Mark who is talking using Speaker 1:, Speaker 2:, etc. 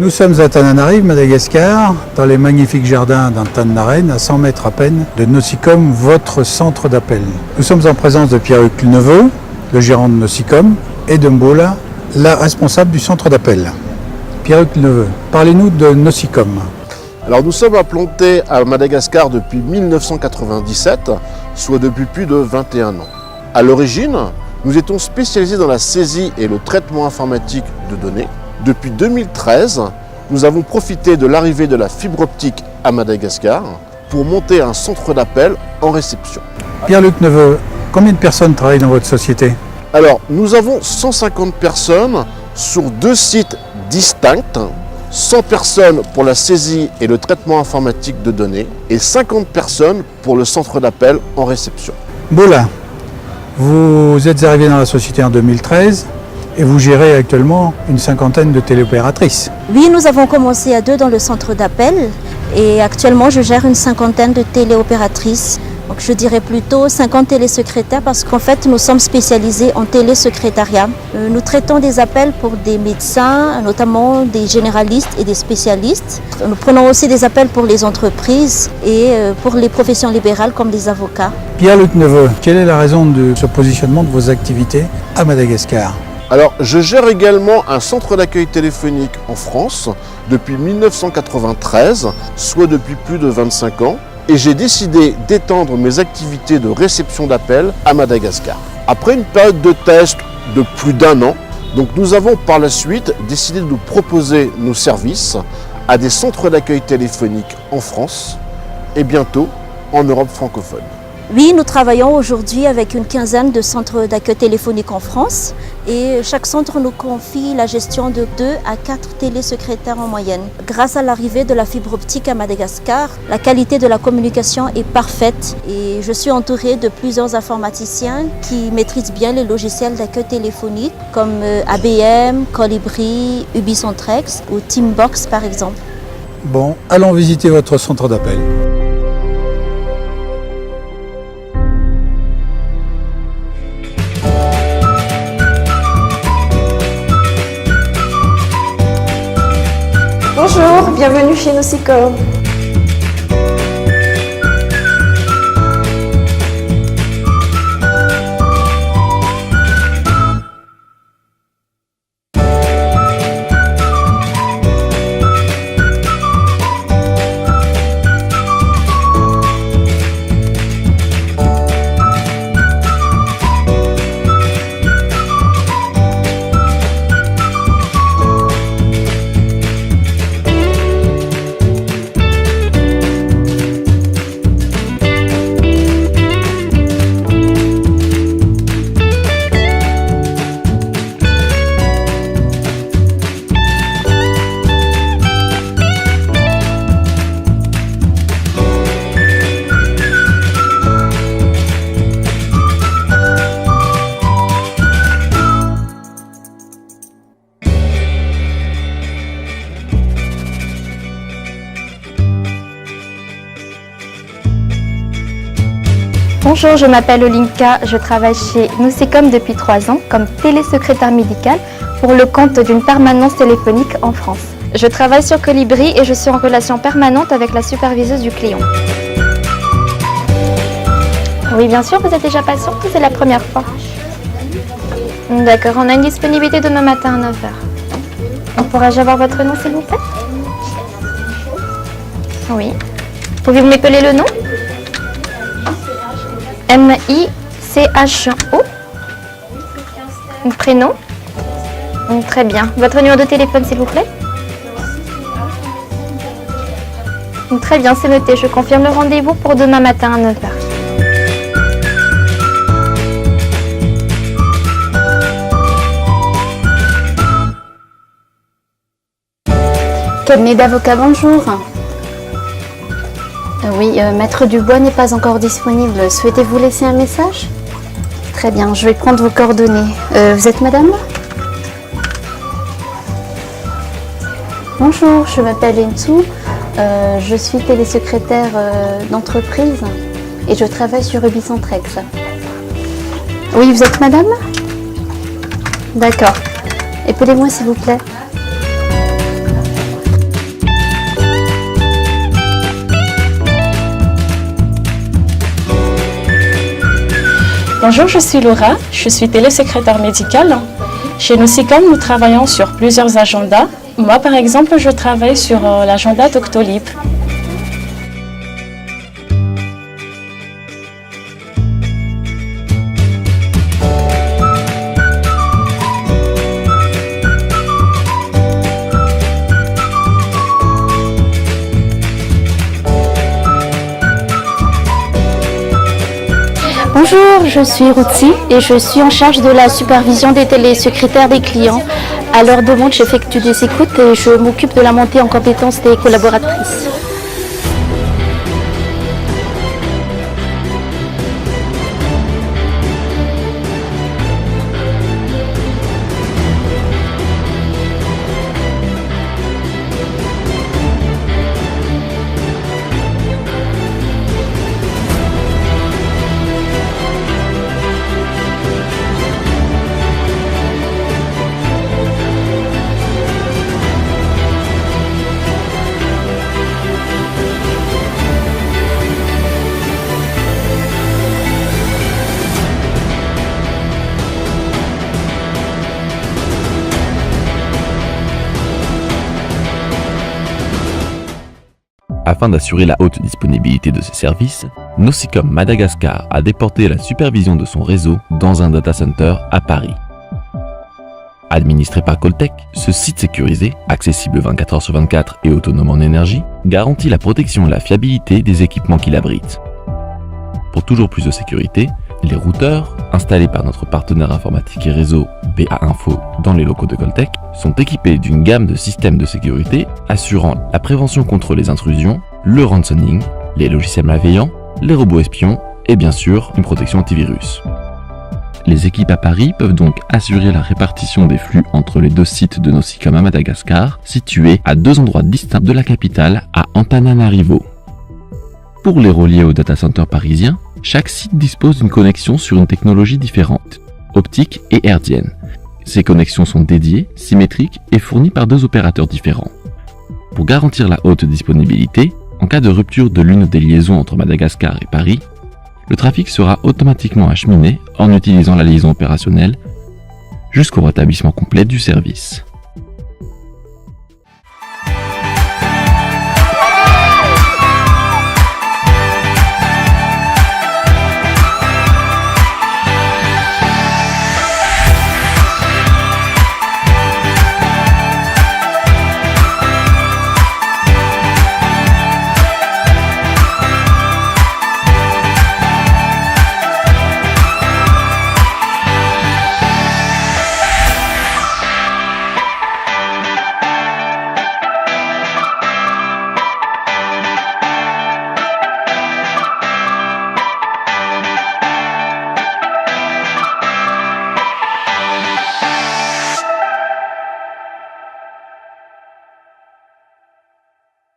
Speaker 1: Nous sommes à Tananarive, Madagascar, dans les magnifiques jardins d'Antananarive, à 100 mètres à peine de Nocicom, votre centre d'appel. Nous sommes en présence de Pierre-Luc Neveu, le gérant de Nocicom, et de Mbola, la responsable du centre d'appel. Pierre-Luc Neveu, parlez-nous de Nocicom.
Speaker 2: Alors nous sommes implantés à Madagascar depuis 1997, soit depuis plus de 21 ans. À l'origine, nous étions spécialisés dans la saisie et le traitement informatique de données. Depuis 2013, nous avons profité de l'arrivée de la fibre optique à Madagascar pour monter un centre d'appel en réception.
Speaker 1: Pierre-Luc Neveu, combien de personnes travaillent dans votre société?
Speaker 2: Alors, nous avons 150 personnes sur 2 sites distincts, 100 personnes pour la saisie et le traitement informatique de données et 50 personnes pour le centre d'appel en réception.
Speaker 1: Mbola, vous êtes arrivé dans la société en 2013 et vous gérez actuellement une cinquantaine de téléopératrices.
Speaker 3: Oui, nous avons commencé à 2 dans le centre d'appel et actuellement je gère une cinquantaine de téléopératrices. Donc je dirais plutôt 50 télésecrétaires parce qu'en fait nous sommes spécialisés en télésecrétariat. Nous traitons des appels pour des médecins, notamment des généralistes et des spécialistes. Nous prenons aussi des appels pour les entreprises et pour les professions libérales comme les avocats.
Speaker 1: Pierre-Luc Neveu, quelle est la raison de ce positionnement de vos activités à Madagascar?
Speaker 2: Alors, je gère également un centre d'accueil téléphonique en France depuis 1993, soit depuis plus de 25 ans. Et j'ai décidé d'étendre mes activités de réception d'appels à Madagascar. Après une période de test de plus d'1 an, donc nous avons par la suite décidé de proposer nos services à des centres d'accueil téléphonique en France et bientôt en Europe francophone.
Speaker 3: Oui, nous travaillons aujourd'hui avec une quinzaine de centres d'accueil téléphonique en France et chaque centre nous confie la gestion de 2 à 4 télésecrétaires en moyenne. Grâce à l'arrivée de la fibre optique à Madagascar, la qualité de la communication est parfaite et je suis entourée de plusieurs informaticiens qui maîtrisent bien les logiciels d'accueil téléphonique comme ABM, Colibri, Ubicentrex ou Teambox par exemple.
Speaker 1: Bon, allons visiter votre centre d'appel.
Speaker 4: Bonjour, bienvenue chez Nocicom.
Speaker 5: Bonjour, je m'appelle Olinka, je travaille chez Nocicom depuis 3 ans comme télésecrétaire médicale pour le compte d'une permanence téléphonique en France. Je travaille sur Colibri et je suis en relation permanente avec la superviseuse du client. Oui, bien sûr, vous êtes déjà patiente ou c'est la première fois? D'accord, on a une disponibilité demain matin à 9h. Pourrais-je avoir votre nom, s'il vous plaît? Oui. Pouvez-vous m'épeler le nom? M-I-C-H-O. Prénom? Très bien. Votre numéro de téléphone, s'il vous plaît? Très bien, c'est noté. Je confirme le rendez-vous pour demain matin à 9h.
Speaker 6: Cabinet d'avocat, bonjour. Oui, Maître Dubois n'est pas encore disponible. Souhaitez-vous laisser un message? Très bien, je vais prendre vos coordonnées. Vous êtes madame? Bonjour, je m'appelle Ensou. Je suis télésecrétaire d'entreprise et je travaille sur Ubicentrex. Oui, vous êtes madame? D'accord. Épelez-moi s'il vous plaît.
Speaker 7: Bonjour, je suis Laura, je suis télésecrétaire médicale. Chez Nocicom, nous travaillons sur plusieurs agendas. Moi, par exemple, je travaille sur l'agenda Doctolib.
Speaker 6: Bonjour, je suis Routsi et je suis en charge de la supervision des télésecrétaires des clients. À leur demande, j'effectue des écoutes et je m'occupe de la montée en compétences des collaboratrices.
Speaker 8: Afin d'assurer la haute disponibilité de ses services, Nocicom Madagascar a déporté la supervision de son réseau dans un data center à Paris. Administré par Coltech, ce site sécurisé, accessible 24 h sur 24 et autonome en énergie, garantit la protection et la fiabilité des équipements qu'il abrite. Pour toujours plus de sécurité, les routeurs, installés par notre partenaire informatique et réseau BA Info dans les locaux de Coltech, sont équipés d'une gamme de systèmes de sécurité assurant la prévention contre les intrusions, le ransoning, les logiciels malveillants, les robots espions et bien sûr une protection antivirus. Les équipes à Paris peuvent donc assurer la répartition des flux entre les deux sites de Nocicom à Madagascar, situés à deux endroits distincts de la capitale, à Antananarivo. Pour les relier au data center parisien, chaque site dispose d'une connexion sur une technologie différente, optique et hertzienne. Ces connexions sont dédiées, symétriques et fournies par deux opérateurs différents. Pour garantir la haute disponibilité, en cas de rupture de l'une des liaisons entre Madagascar et Paris, le trafic sera automatiquement acheminé en utilisant la liaison opérationnelle jusqu'au rétablissement complet du service.